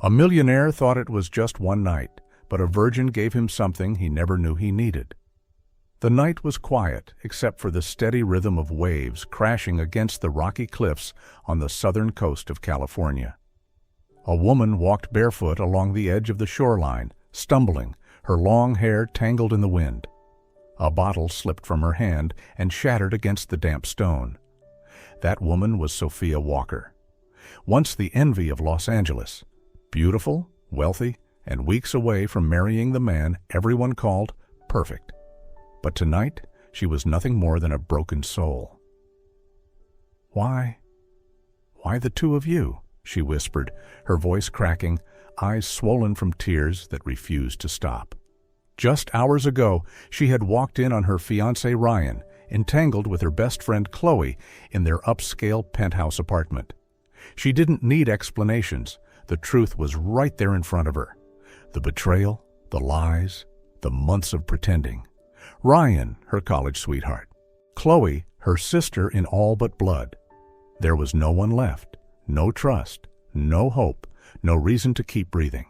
A millionaire thought it was just one night, but a virgin gave him something he never knew he needed. The night was quiet, except for the steady rhythm of waves crashing against the rocky cliffs on the southern coast of California. A woman walked barefoot along the edge of the shoreline, stumbling, her long hair tangled in the wind. A bottle slipped from her hand and shattered against the damp stone. That woman was Sophia Walker, once the envy of Los Angeles, beautiful, wealthy, and weeks away from marrying the man everyone called perfect. But tonight, she was nothing more than a broken soul. Why the two of you?" she whispered, her voice cracking, eyes swollen from tears that refused to stop. Just hours ago, she had walked in on her fiancé Ryan, entangled with her best friend Chloe in their upscale penthouse apartment. She didn't need explanations. The truth was right there in front of her. The betrayal, the lies, the months of pretending. Ryan, her college sweetheart. Chloe, her sister in all but blood. There was no one left, no trust, no hope, no reason to keep breathing.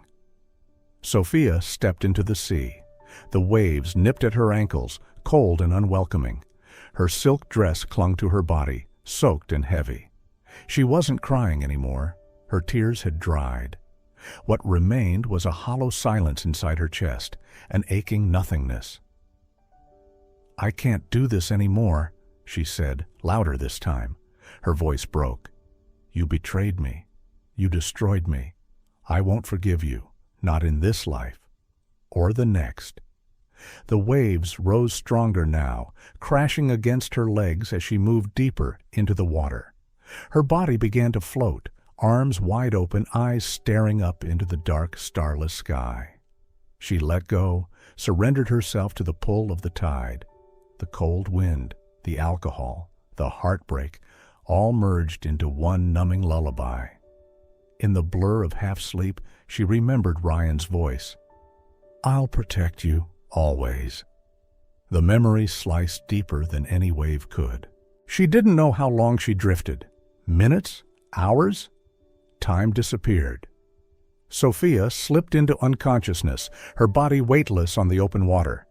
Sophia stepped into the sea. The waves nipped at her ankles, cold and unwelcoming. Her silk dress clung to her body, soaked and heavy. She wasn't crying anymore. Her tears had dried. What remained was a hollow silence inside her chest, an aching nothingness. "I can't do this anymore," she said, louder this time. Her voice broke. "You betrayed me. You destroyed me. I won't forgive you, not in this life, or the next." The waves rose stronger now, crashing against her legs as she moved deeper into the water. Her body began to float, arms wide open, eyes staring up into the dark, starless sky. She let go, surrendered herself to the pull of the tide. The cold wind, the alcohol, the heartbreak, all merged into one numbing lullaby. In the blur of half-sleep, she remembered Ryan's voice. "I'll protect you, always." The memory sliced deeper than any wave could. She didn't know how long she drifted. Minutes? Hours? Time disappeared. Sophia slipped into unconsciousness, her body weightless on the open water.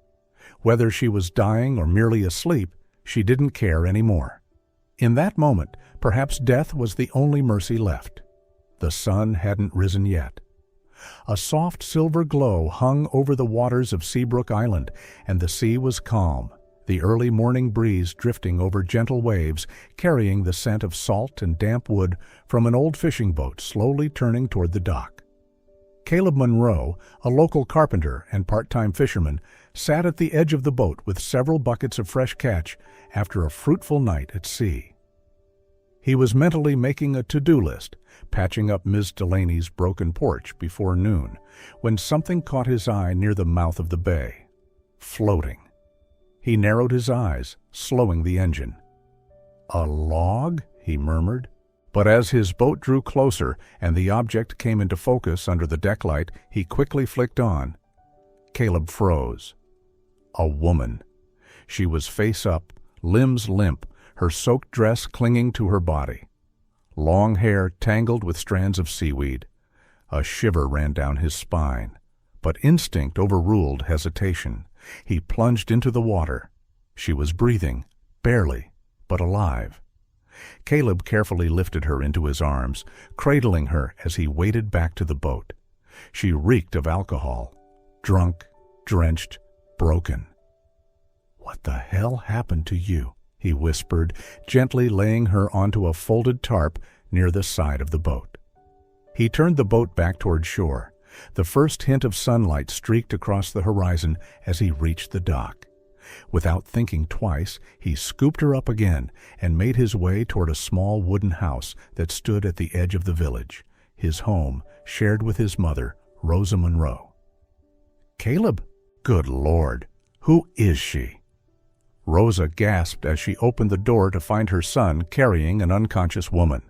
Whether she was dying or merely asleep, she didn't care anymore. In that moment, perhaps death was the only mercy left. The sun hadn't risen yet. A soft silver glow hung over the waters of Seabbrook Island, and the sea was calm, the early morning breeze drifting over gentle waves, carrying the scent of salt and damp wood from an old fishing boat slowly turning toward the dock. Caleb Monroe, a local carpenter and part-time fisherman, sat at the edge of the boat with several buckets of fresh catch after a fruitful night at sea. He was mentally making a to-do list, patching up Ms. Delaney's broken porch before noon, when something caught his eye near the mouth of the bay. Floating. He narrowed his eyes, slowing the engine. "A log?" he murmured. But as his boat drew closer and the object came into focus under the deck light, he quickly flicked on. Caleb froze. A woman. She was face up, limbs limp, her soaked dress clinging to her body. Long hair tangled with strands of seaweed. A shiver ran down his spine. But instinct overruled hesitation. He plunged into the water. She was breathing, barely, but alive. Caleb carefully lifted her into his arms, cradling her as he waded back to the boat. She reeked of alcohol, drunk, drenched, broken. "What the hell happened to you?" he whispered, gently laying her onto a folded tarp near the side of the boat. He turned the boat back toward shore. The first hint of sunlight streaked across the horizon as he reached the dock. Without thinking twice, he scooped her up again and made his way toward a small wooden house that stood at the edge of the village, his home shared with his mother, Rosa Monroe. "Caleb? Good Lord! Who is she?" Rosa gasped as she opened the door to find her son carrying an unconscious woman.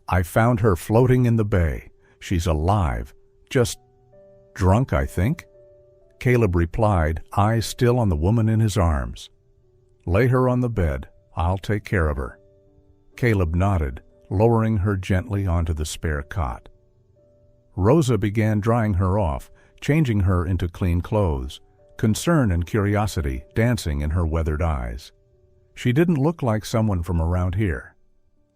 "I found her floating in the bay. She's alive. Just drunk, I think." Caleb replied, eyes still on the woman in his arms. "Lay her on the bed. I'll take care of her." Caleb nodded, lowering her gently onto the spare cot. Rosa began drying her off, changing her into clean clothes, concern and curiosity dancing in her weathered eyes. She didn't look like someone from around here.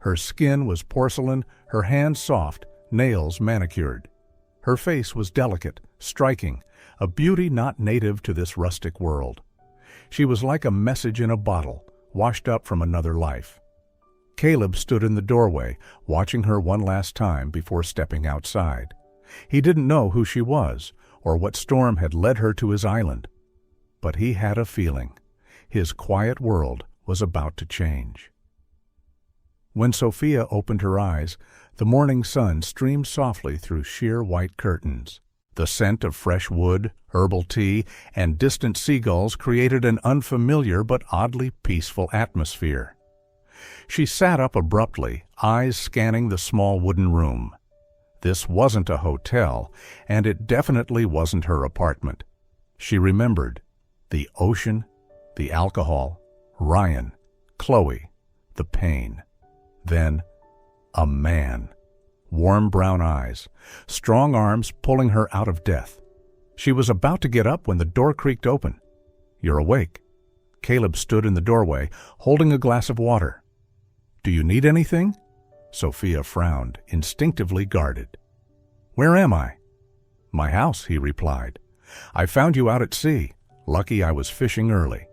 Her skin was porcelain, her hands soft, nails manicured. Her face was delicate, striking, a beauty not native to this rustic world. She was like a message in a bottle, washed up from another life. Caleb stood in the doorway, watching her one last time before stepping outside. He didn't know who she was, or what storm had led her to his island. But he had a feeling. His quiet world was about to change. When Sophia opened her eyes, the morning sun streamed softly through sheer white curtains. The scent of fresh wood, herbal tea, and distant seagulls created an unfamiliar but oddly peaceful atmosphere. She sat up abruptly, eyes scanning the small wooden room. This wasn't a hotel, and it definitely wasn't her apartment. She remembered the ocean, the alcohol, Ryan, Chloe, the pain. Then, a man. Warm brown eyes, strong arms pulling her out of death. She was about to get up when the door creaked open. "You're awake." Caleb stood in the doorway, holding a glass of water. "Do you need anything?" Sophia frowned, instinctively guarded. "Where am I?" "My house," he replied. "I found you out at sea. Lucky I was fishing early."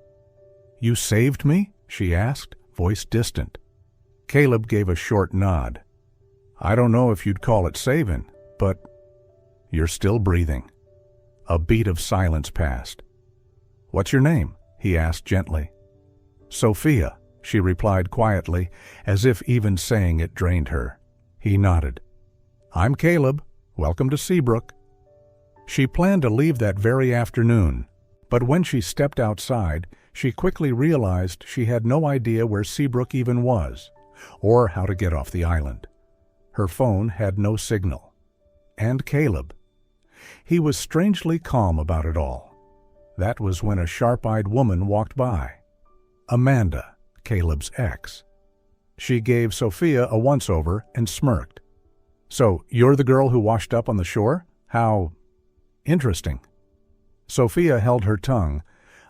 "You saved me?" she asked, voice distant. Caleb gave a short nod. "I don't know if you'd call it saving, but you're still breathing." A beat of silence passed. "What's your name?" he asked gently. "Sophia," she replied quietly, as if even saying it drained her. He nodded. "I'm Caleb. Welcome to Seabbrook." She planned to leave that very afternoon, but when she stepped outside, she quickly realized she had no idea where Seabbrook even was, or how to get off the island. Her phone had no signal. And Caleb. He was strangely calm about it all. That was when a sharp-eyed woman walked by. Amanda, Caleb's ex. She gave Sophia a once-over and smirked. "So, you're the girl who washed up on the shore? How interesting." Sophia held her tongue.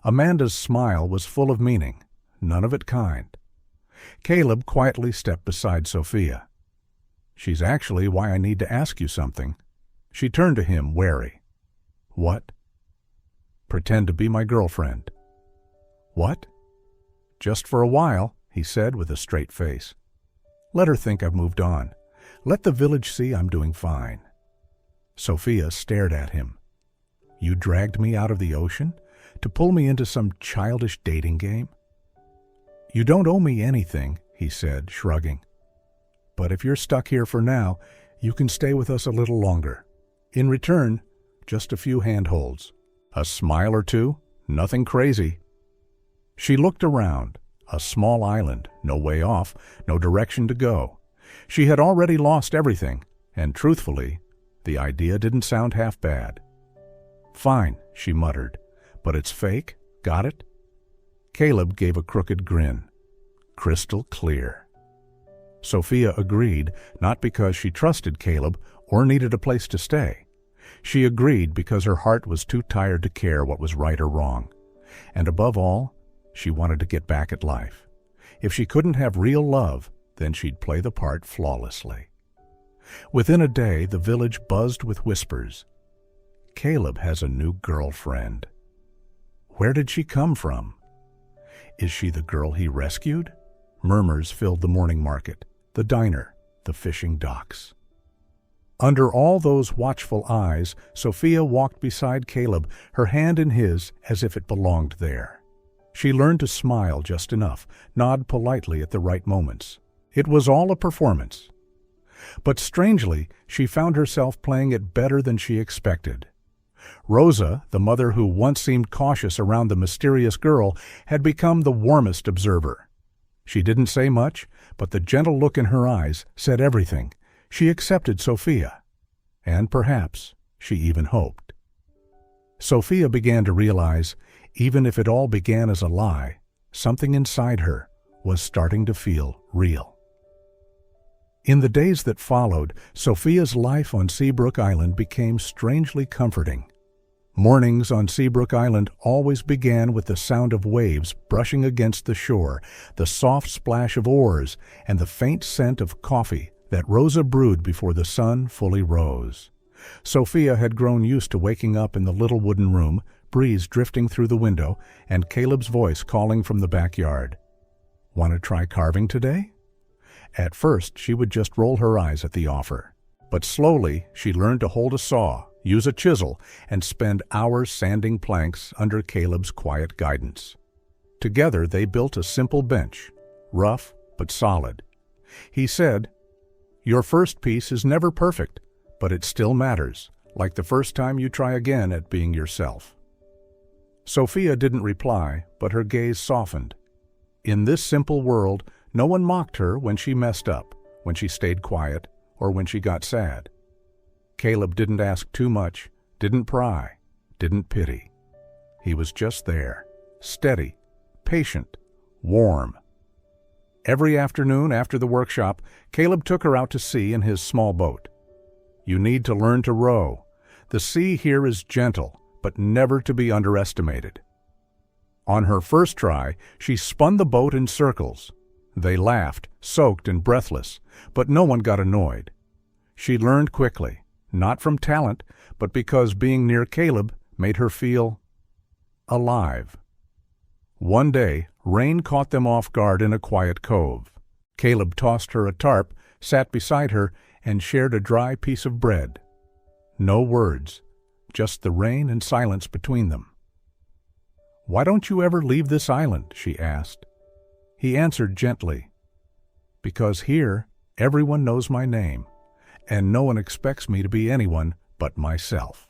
Amanda's smile was full of meaning, none of it kind. Caleb quietly stepped beside Sophia. "She's actually why I need to ask you something." She turned to him, wary. "What?" "Pretend to be my girlfriend." "What?" "Just for a while," he said with a straight face. "Let her think I've moved on. Let the village see I'm doing fine." Sophia stared at him. "You dragged me out of the ocean to pull me into some childish dating game?" "You don't owe me anything," he said, shrugging. "But if you're stuck here for now, you can stay with us a little longer. In return, just a few handholds. A smile or two, nothing crazy." She looked around. A small island, no way off, no direction to go. She had already lost everything, and truthfully, the idea didn't sound half bad. "Fine," she muttered, "but it's fake, got it?" Caleb gave a crooked grin. Crystal clear. Sophia agreed, not because she trusted Caleb or needed a place to stay. She agreed because her heart was too tired to care what was right or wrong. And above all, she wanted to get back at life. If she couldn't have real love, then she'd play the part flawlessly. Within a day, the village buzzed with whispers. "Caleb has a new girlfriend." Where did she come from? Is she the girl he rescued? Murmurs filled the morning market, the diner, the fishing docks. Under all those watchful eyes, Sophia walked beside Caleb, her hand in his as if it belonged there. She learned to smile just enough, nod politely at the right moments. It was all a performance. But strangely, she found herself playing it better than she expected. Rosa, the mother who once seemed cautious around the mysterious girl, had become the warmest observer. She didn't say much, but the gentle look in her eyes said everything. She accepted Sophia. And perhaps she even hoped. Sophia began to realize, even if it all began as a lie, something inside her was starting to feel real. In the days that followed, Sophia's life on Seabbrook Island became strangely comforting. Mornings on Seabbrook Island always began with the sound of waves brushing against the shore, the soft splash of oars, and the faint scent of coffee that Rosa brewed before the sun fully rose. Sophia had grown used to waking up in the little wooden room, breeze drifting through the window, and Caleb's voice calling from the backyard. "Want to try carving today?" At first, she would just roll her eyes at the offer. But slowly, she learned to hold a saw, use a chisel, and spend hours sanding planks under Caleb's quiet guidance. Together, they built a simple bench, rough but solid. He said, "Your first piece is never perfect, but it still matters, like the first time you try again at being yourself." Sophia didn't reply, but her gaze softened. In this simple world, no one mocked her when she messed up, when she stayed quiet, or when she got sad. Caleb didn't ask too much, didn't pry, didn't pity. He was just there, steady, patient, warm. Every afternoon after the workshop, Caleb took her out to sea in his small boat. "You need to learn to row. The sea here is gentle, but never to be underestimated." On her first try, she spun the boat in circles. They laughed, soaked and breathless, but no one got annoyed. She learned quickly, not from talent, but because being near Caleb made her feel alive. One day, rain caught them off guard in a quiet cove. Caleb tossed her a tarp, sat beside her, and shared a dry piece of bread. No words, just the rain and silence between them. "Why don't you ever leave this island?" she asked. He answered gently, "Because here, everyone knows my name, and no one expects me to be anyone but myself."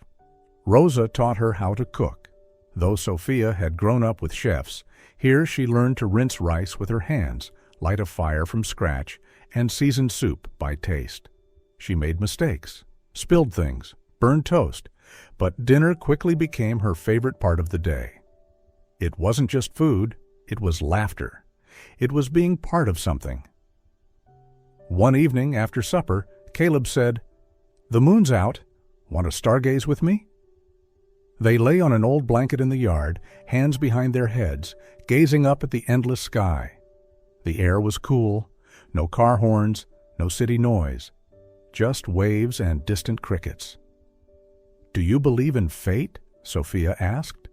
Rosa taught her how to cook. Though Sophia had grown up with chefs, here she learned to rinse rice with her hands, light a fire from scratch, and season soup by taste. She made mistakes, spilled things, burned toast, but dinner quickly became her favorite part of the day. It wasn't just food, it was laughter. It was being part of something. One evening after supper, Caleb said, "The moon's out. Want to stargaze with me?" They lay on an old blanket in the yard, hands behind their heads, gazing up at the endless sky. The air was cool, no car horns, no city noise, just waves and distant crickets. "Do you believe in fate?" Sophia asked.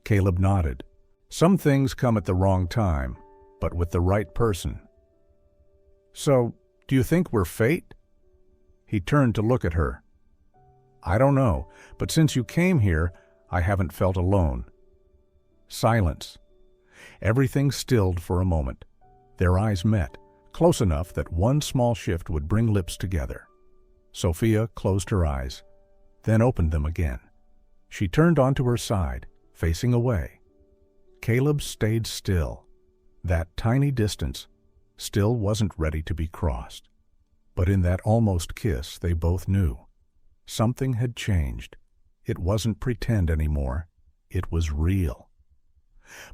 Caleb nodded. "Some things come at the wrong time, but with the right person." "So, do you think we're fate?" He turned to look at her. "I don't know, but since you came here, I haven't felt alone." Silence. Everything stilled for a moment. Their eyes met, close enough that one small shift would bring lips together. Sophia closed her eyes, then opened them again. She turned onto her side, facing away. Caleb stayed still. That tiny distance still wasn't ready to be crossed. But in that almost kiss, they both knew. Something had changed. It wasn't pretend anymore. It was real.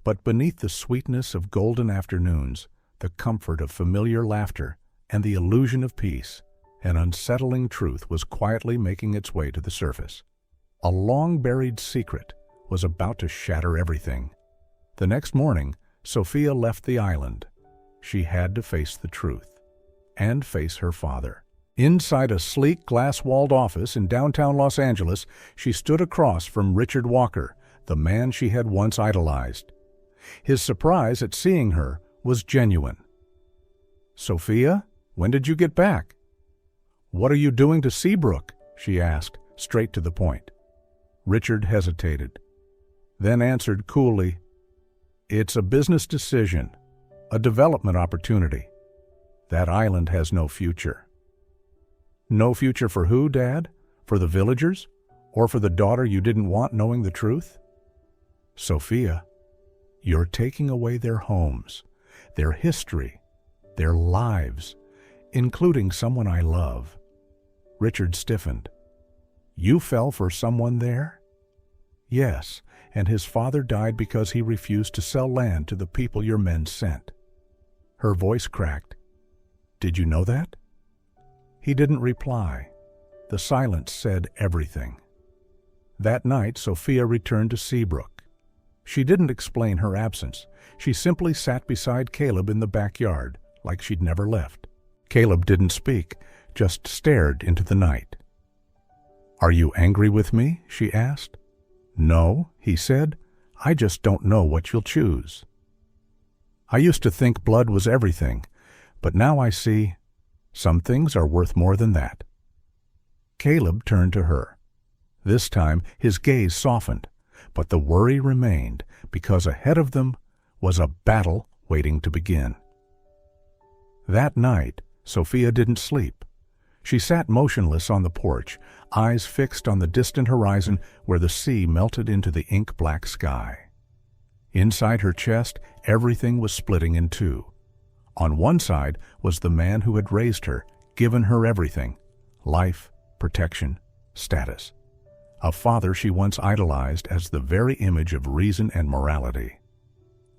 But beneath the sweetness of golden afternoons, the comfort of familiar laughter, and the illusion of peace, an unsettling truth was quietly making its way to the surface. A long-buried secret was about to shatter everything. The next morning, Sophia left the island. She had to face the truth, and face her father. Inside a sleek, glass-walled office in downtown Los Angeles, she stood across from Richard Walker, the man she had once idolized. His surprise at seeing her was genuine. "Sophia, when did you get back?" "What are you doing to Seabbrook?" she asked, straight to the point. Richard hesitated, then answered coolly, "It's a business decision, a development opportunity. That island has no future." "No future for who, Dad? For the villagers? Or for the daughter you didn't want knowing the truth?" "Sophia, you're taking away their homes, their history, their lives, including someone I love." Richard stiffened. "You fell for someone there?" "Yes, and his father died because he refused to sell land to the people your men sent." Her voice cracked. "Did you know that?" He didn't reply. The silence said everything. That night, Sophia returned to Seabbrook. She didn't explain her absence. She simply sat beside Caleb in the backyard, like she'd never left. Caleb didn't speak, just stared into the night. "Are you angry with me?" she asked. "No," he said. "I just don't know what you'll choose. I used to think blood was everything, but now I see some things are worth more than that." Caleb turned to her. This time his gaze softened, but the worry remained because ahead of them was a battle waiting to begin. That night, Sophia didn't sleep. She sat motionless on the porch, eyes fixed on the distant horizon where the sea melted into the ink-black sky. Inside her chest, everything was splitting in two. On one side was the man who had raised her, given her everything: life, protection, status. A father she once idolized as the very image of reason and morality.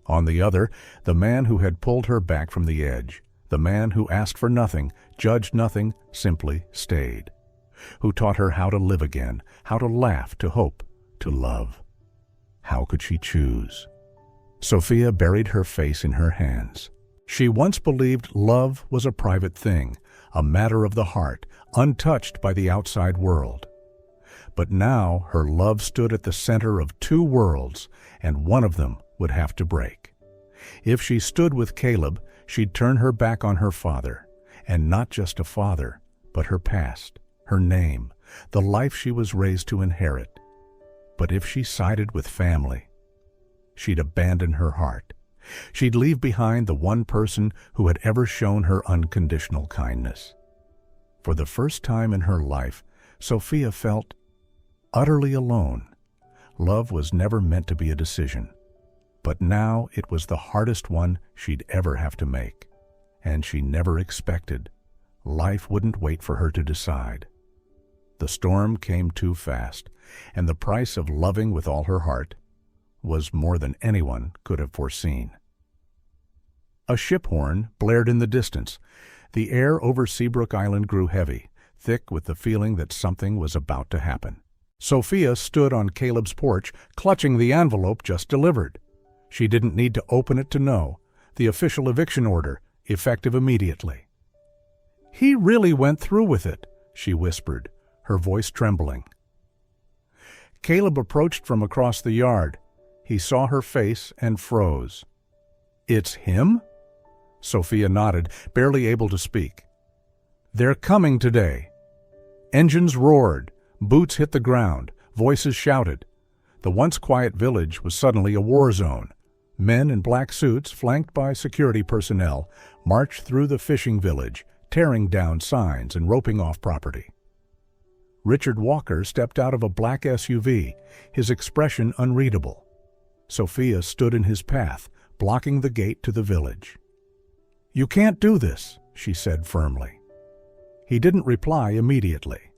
On the other, the man who had pulled her back from the edge, the man who asked for nothing, judged nothing, simply stayed. Who taught her how to live again, how to laugh, to hope, to love. How could she choose? Sophia buried her face in her hands. She once believed love was a private thing, a matter of the heart, untouched by the outside world. But now her love stood at the center of two worlds, and one of them would have to break. If she stood with Caleb, she'd turn her back on her father, and not just a father, but her past, her name, the life she was raised to inherit. But if she sided with family, she'd abandon her heart. She'd leave behind the one person who had ever shown her unconditional kindness. For the first time in her life, Sophia felt utterly alone. Love was never meant to be a decision. But now it was the hardest one she'd ever have to make. And she never expected. Life wouldn't wait for her to decide. The storm came too fast, and the price of loving with all her heart was more than anyone could have foreseen. A ship horn blared in the distance. The air over Seabbrook Island grew heavy, thick with the feeling that something was about to happen. Sophia stood on Caleb's porch, clutching the envelope just delivered. She didn't need to open it to know. The official eviction order, effective immediately. "He really went through with it," she whispered, her voice trembling. Caleb approached from across the yard. He saw her face and froze. "It's him?" Sophia nodded, barely able to speak. "They're coming today." Engines roared, boots hit the ground, voices shouted. The once quiet village was suddenly a war zone. Men in black suits, flanked by security personnel, marched through the fishing village, tearing down signs and roping off property. Richard Walker stepped out of a black SUV, his expression unreadable. Sophia stood in his path, blocking the gate to the village. "You can't do this," she said firmly. He didn't reply immediately.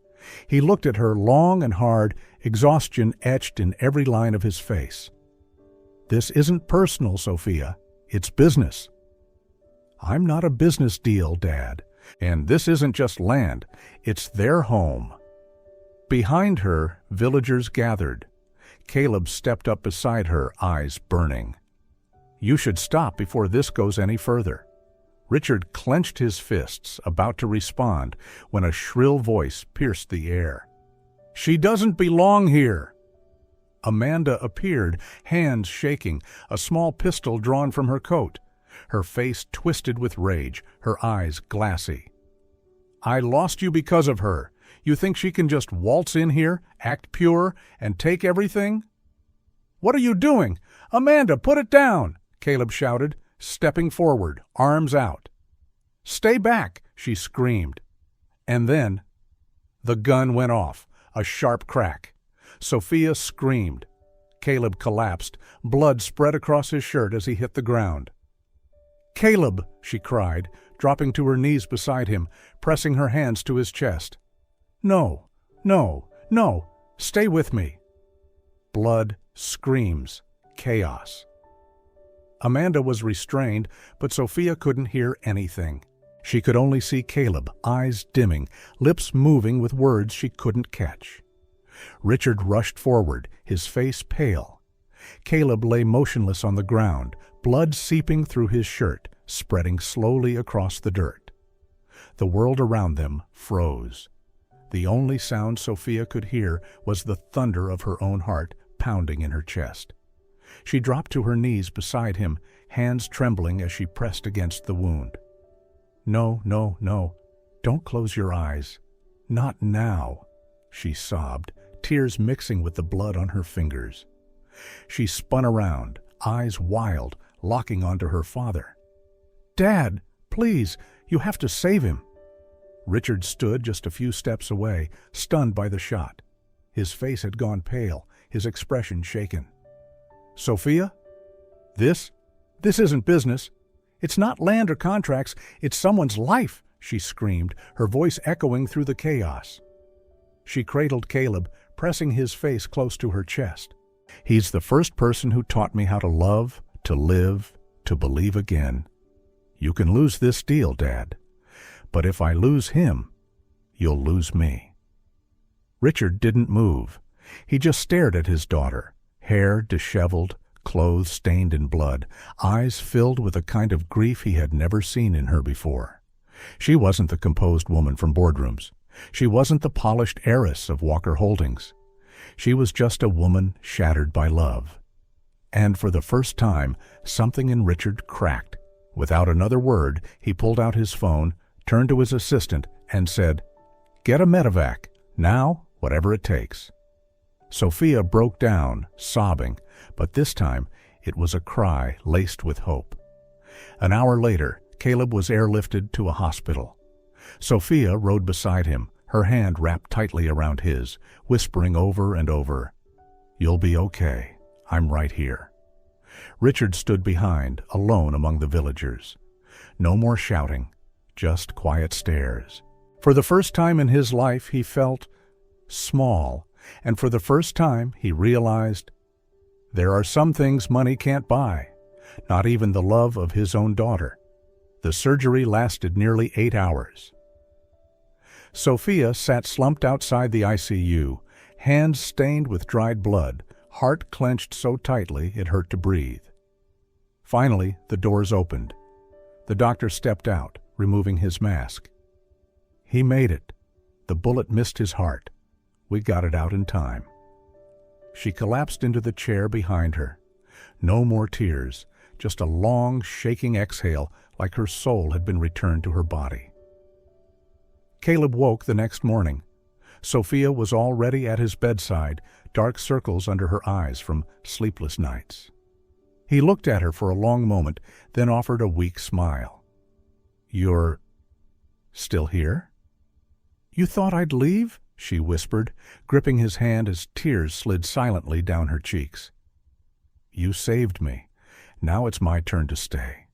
He looked at her long and hard, exhaustion etched in every line of his face. "This isn't personal, Sophia. It's business." "I'm not a business deal, Dad. And this isn't just land. It's their home." Behind her, villagers gathered. Caleb stepped up beside her, eyes burning. "You should stop before this goes any further." Richard clenched his fists, about to respond, when a shrill voice pierced the air. "She doesn't belong here!" Amanda appeared, hands shaking, a small pistol drawn from her coat. Her face twisted with rage, her eyes glassy. "I lost you because of her. You think she can just waltz in here, act pure, and take everything?" "What are you doing? Amanda, put it down!" Caleb shouted, stepping forward, arms out. "Stay back!" she screamed. And then the gun went off, a sharp crack. Sophia screamed. Caleb collapsed, blood spread across his shirt as he hit the ground. "Caleb!" she cried, dropping to her knees beside him, pressing her hands to his chest. "No, no, no, stay with me." Blood, screams, chaos. Amanda was restrained, but Sophia couldn't hear anything. She could only see Caleb, eyes dimming, lips moving with words she couldn't catch. Richard rushed forward, his face pale. Caleb lay motionless on the ground, blood seeping through his shirt, spreading slowly across the dirt. The world around them froze. The only sound Sophia could hear was the thunder of her own heart pounding in her chest. She dropped to her knees beside him, hands trembling as she pressed against the wound. "No, no, no. Don't close your eyes. Not now," she sobbed, tears mixing with the blood on her fingers. She spun around, eyes wild, locking onto her father. "Dad, please, you have to save him." Richard stood just a few steps away, stunned by the shot. His face had gone pale, his expression shaken. "Sophia? This isn't business. It's not land or contracts, it's someone's life," she screamed, her voice echoing through the chaos. She cradled Caleb, pressing his face close to her chest. "He's the first person who taught me how to love, to live, to believe again. You can lose this deal, Dad. But if I lose him, you'll lose me." Richard didn't move. He just stared at his daughter, hair disheveled, clothes stained in blood, eyes filled with a kind of grief he had never seen in her before. She wasn't the composed woman from boardrooms. She wasn't the polished heiress of Walker Holdings. She was just a woman shattered by love. And for the first time, something in Richard cracked. Without another word, he pulled out his phone, turned to his assistant, and said, "Get a medevac, now, whatever it takes." Sophia broke down, sobbing, but this time it was a cry laced with hope. An hour later, Caleb was airlifted to a hospital. Sophia rode beside him, her hand wrapped tightly around his, whispering over and over, "You'll be okay. I'm right here." Richard stood behind, alone among the villagers. No more shouting, just quiet stares. For the first time in his life, he felt small, and for the first time, he realized there are some things money can't buy, not even the love of his own daughter. The surgery lasted nearly 8 hours. Sophia sat slumped outside the ICU, hands stained with dried blood, heart clenched so tightly it hurt to breathe. Finally, the doors opened. The doctor stepped out, removing his mask. "He made it. The bullet missed his heart. We got it out in time." She collapsed into the chair behind her. No more tears, just a long, shaking exhale like her soul had been returned to her body. Caleb woke the next morning. Sophia was already at his bedside, dark circles under her eyes from sleepless nights. He looked at her for a long moment, then offered a weak smile. "You're still here?" "You thought I'd leave?" she whispered, gripping his hand as tears slid silently down her cheeks. "You saved me. Now it's my turn to stay."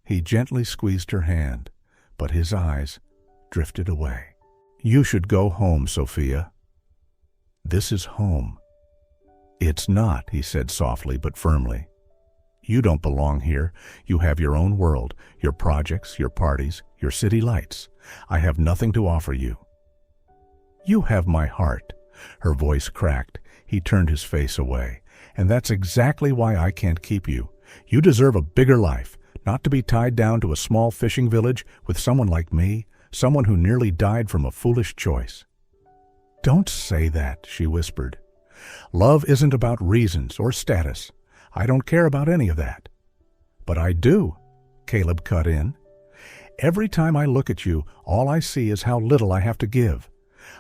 He gently squeezed her hand, but his eyes drifted away. "You should go home, Sophia. This is home." "It's not," he said softly but firmly. "You don't belong here. You have your own world, your projects, your parties, your city lights. I have nothing to offer you." "You have my heart." Her voice cracked. He turned his face away. "And that's exactly why I can't keep you. You deserve a bigger life, not to be tied down to a small fishing village with someone like me, someone who nearly died from a foolish choice." "Don't say that," she whispered. "Love isn't about reasons or status. I don't care about any of that." "But I do," Caleb cut in. "Every time I look at you, all I see is how little I have to give.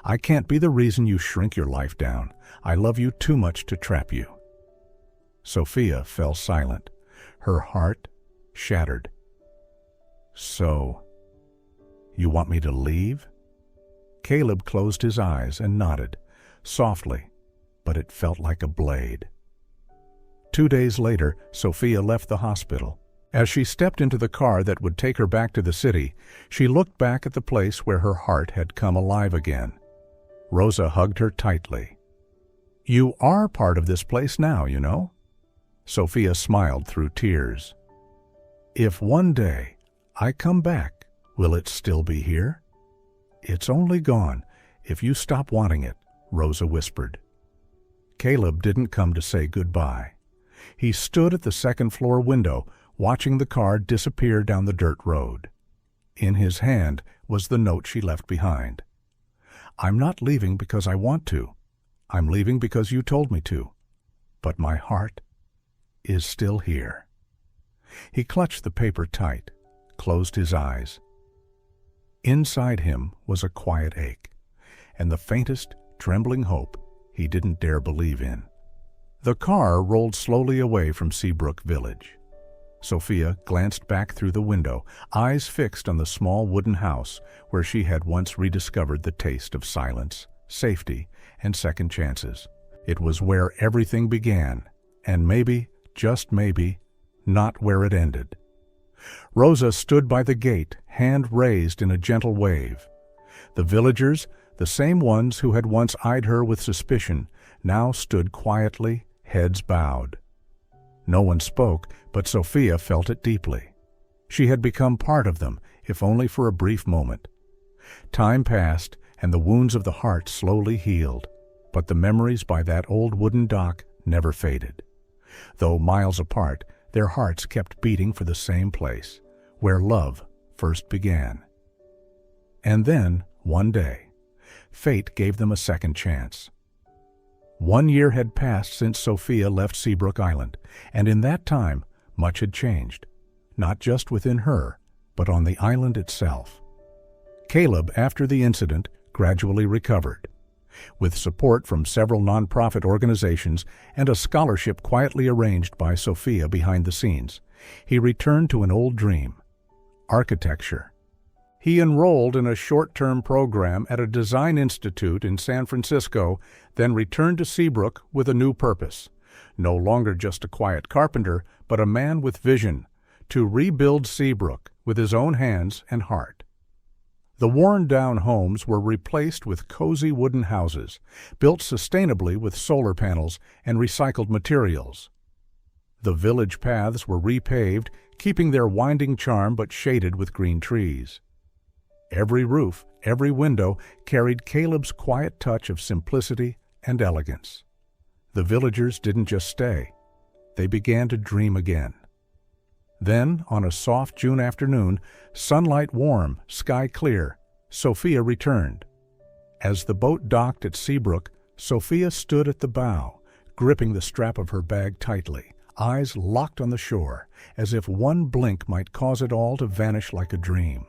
I can't be the reason you shrink your life down. I love you too much to trap you." Sophia fell silent, her heart shattered. "So, you want me to leave?" Caleb closed his eyes and nodded, softly, but it felt like a blade. 2 days later, Sophia left the hospital. As she stepped into the car that would take her back to the city, she looked back at the place where her heart had come alive again. Rosa hugged her tightly. "You are part of this place now, you know." Sophia smiled through tears. "If one day I come back, Will it still be here? It's only gone if you stop wanting it, Rosa whispered. Caleb didn't come to say goodbye. He stood at the second-floor window, watching the car disappear down the dirt road. In his hand was the note she left behind. I'm not leaving because I want to. I'm leaving because you told me to. But my heart is still here. He clutched the paper tight, closed his eyes. Inside him was a quiet ache, and the faintest, trembling hope he didn't dare believe in. The car rolled slowly away from Seabbrook village. Sophia glanced back through the window, eyes fixed on the small wooden house where she had once rediscovered the taste of silence, safety, and second chances. It was where everything began, and maybe, just maybe, not where it ended. Rosa stood by the gate, hand raised in a gentle wave. The villagers, the same ones who had once eyed her with suspicion, now stood quietly, heads bowed. No one spoke, but Sophia felt it deeply. She had become part of them, if only for a brief moment. Time passed, and the wounds of the heart slowly healed, but the memories by that old wooden dock never faded. Though miles apart, their hearts kept beating for the same place, where love first began. And then, one day, fate gave them a second chance. 1 year had passed since Sophia left Seabbrook Island, and in that time, much had changed, not just within her, but on the island itself. Caleb, after the incident, gradually recovered. With support from several nonprofit organizations and a scholarship quietly arranged by Sophia behind the scenes, he returned to an old dream: architecture. He enrolled in a short-term program at a design institute in San Francisco, then returned to Seabbrook with a new purpose. No longer just a quiet carpenter, but a man with vision, to rebuild Seabbrook with his own hands and heart. The worn-down homes were replaced with cozy wooden houses, built sustainably with solar panels and recycled materials. The village paths were repaved, keeping their winding charm but shaded with green trees. Every roof, every window carried Caleb's quiet touch of simplicity and elegance. The villagers didn't just stay. They began to dream again. Then, on a soft June afternoon, sunlight warm, sky clear, Sophia returned. As the boat docked at Seabbrook, Sophia stood at the bow, gripping the strap of her bag tightly, eyes locked on the shore, as if one blink might cause it all to vanish like a dream.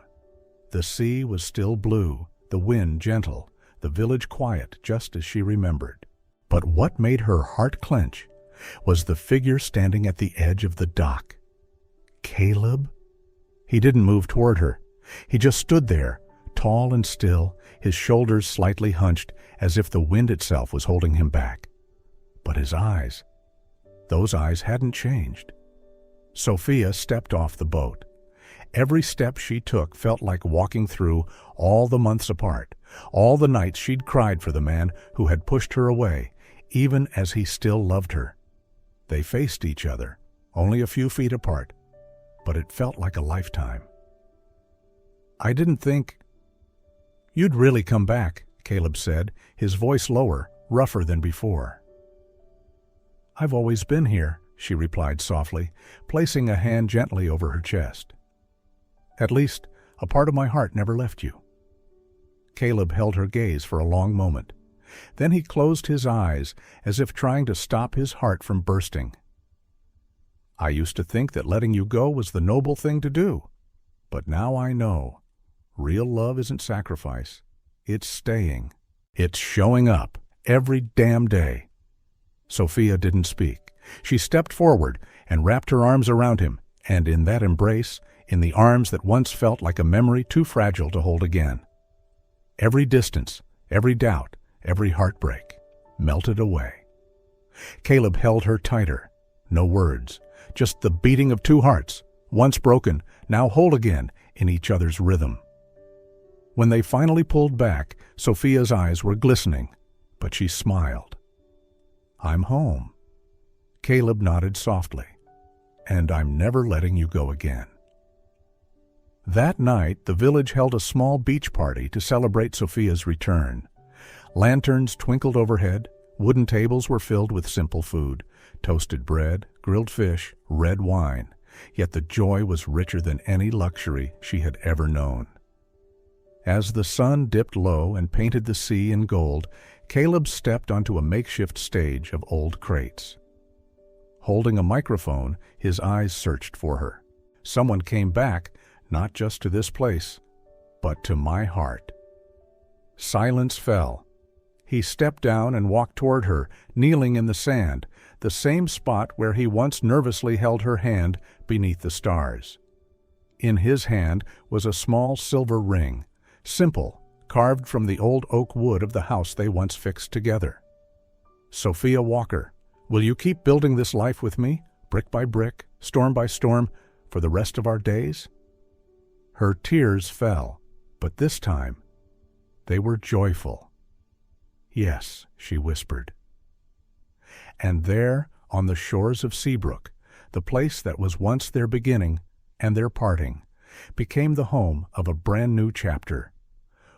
The sea was still blue, the wind gentle, the village quiet, just as she remembered. But what made her heart clench was the figure standing at the edge of the dock. Caleb? He didn't move toward her. He just stood there, tall and still, his shoulders slightly hunched, as if the wind itself was holding him back. But his eyes, those eyes hadn't changed. Sophia stepped off the boat. Every step she took felt like walking through all the months apart, all the nights she'd cried for the man who had pushed her away, even as he still loved her. They faced each other, only a few feet apart, but it felt like a lifetime. I didn't think you'd really come back, Caleb said, his voice lower, rougher than before. I've always been here, she replied softly, placing a hand gently over her chest. At least, a part of my heart never left you. Caleb held her gaze for a long moment. Then he closed his eyes, as if trying to stop his heart from bursting. I used to think that letting you go was the noble thing to do. But now I know. Real love isn't sacrifice. It's staying. It's showing up every damn day. Sophia didn't speak. She stepped forward and wrapped her arms around him, and in that embrace, in the arms that once felt like a memory too fragile to hold again, every distance, every doubt, every heartbreak melted away. Caleb held her tighter. No words, just the beating of two hearts, once broken, now whole again in each other's rhythm. When they finally pulled back, Sophia's eyes were glistening, but she smiled. I'm home. Caleb nodded softly. And I'm never letting you go again. That night, the village held a small beach party to celebrate Sophia's return. Lanterns twinkled overhead, wooden tables were filled with simple food, toasted bread, grilled fish, red wine, yet the joy was richer than any luxury she had ever known. As the sun dipped low and painted the sea in gold, Caleb stepped onto a makeshift stage of old crates. Holding a microphone, his eyes searched for her. Someone came back, not just to this place, but to my heart. Silence fell. He stepped down and walked toward her, kneeling in the sand, the same spot where he once nervously held her hand beneath the stars. In his hand was a small silver ring, simple, carved from the old oak wood of the house they once fixed together. "Sophia Walker, will you keep building this life with me, brick by brick, storm by storm, for the rest of our days?" Her tears fell, but this time they were joyful. "Yes," she whispered. And there, on the shores of Seabbrook, the place that was once their beginning and their parting, became the home of a brand new chapter,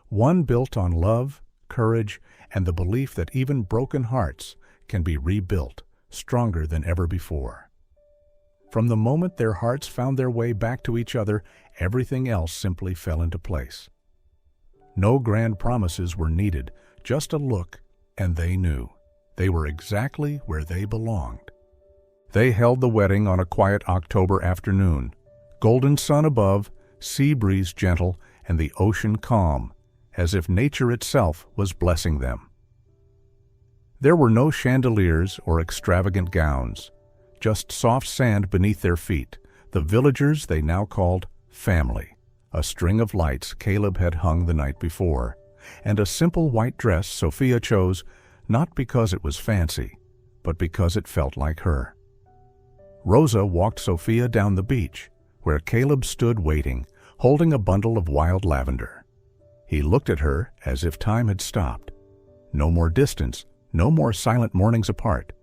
one built on love, courage, and the belief that even broken hearts can be rebuilt, stronger than ever before. From the moment their hearts found their way back to each other, everything else simply fell into place. No grand promises were needed, just a look, and they knew. They were exactly where they belonged. They held the wedding on a quiet October afternoon, golden sun above, sea breeze gentle, and the ocean calm, as if nature itself was blessing them. There were no chandeliers or extravagant gowns, just soft sand beneath their feet, the villagers they now called family, a string of lights Caleb had hung the night before, and a simple white dress Sophia chose not because it was fancy, but because it felt like her. Rosa walked Sophia down the beach, where Caleb stood waiting, holding a bundle of wild lavender. He looked at her as if time had stopped. No more distance, no more silent mornings apart,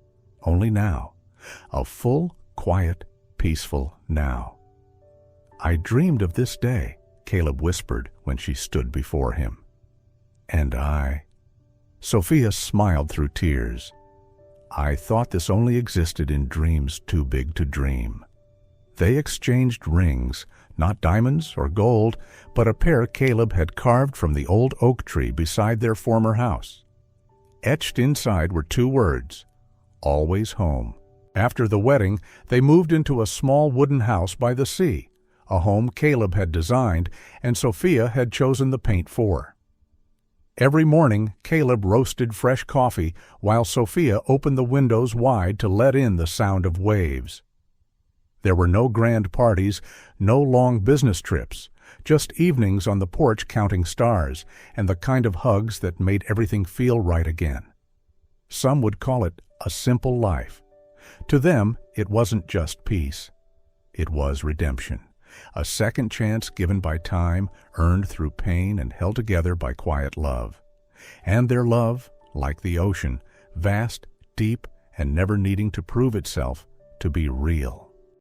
only now, a full, quiet, peaceful now. "I dreamed of this day," Caleb whispered when she stood before him. "And I..." Sophia smiled through tears. "I thought this only existed in dreams too big to dream." They exchanged rings, not diamonds or gold, but a pair Caleb had carved from the old oak tree beside their former house. Etched inside were two words, "Always home." After the wedding, they moved into a small wooden house by the sea, a home Caleb had designed and Sophia had chosen the paint for. Every morning, Caleb roasted fresh coffee while Sophia opened the windows wide to let in the sound of waves. There were no grand parties, no long business trips, just evenings on the porch counting stars, and the kind of hugs that made everything feel right again. Some would call it a simple life. To them, it wasn't just peace. It was redemption, a second chance given by time, earned through pain and held together by quiet love. And their love, like the ocean, vast, deep, and never needing to prove itself to be real.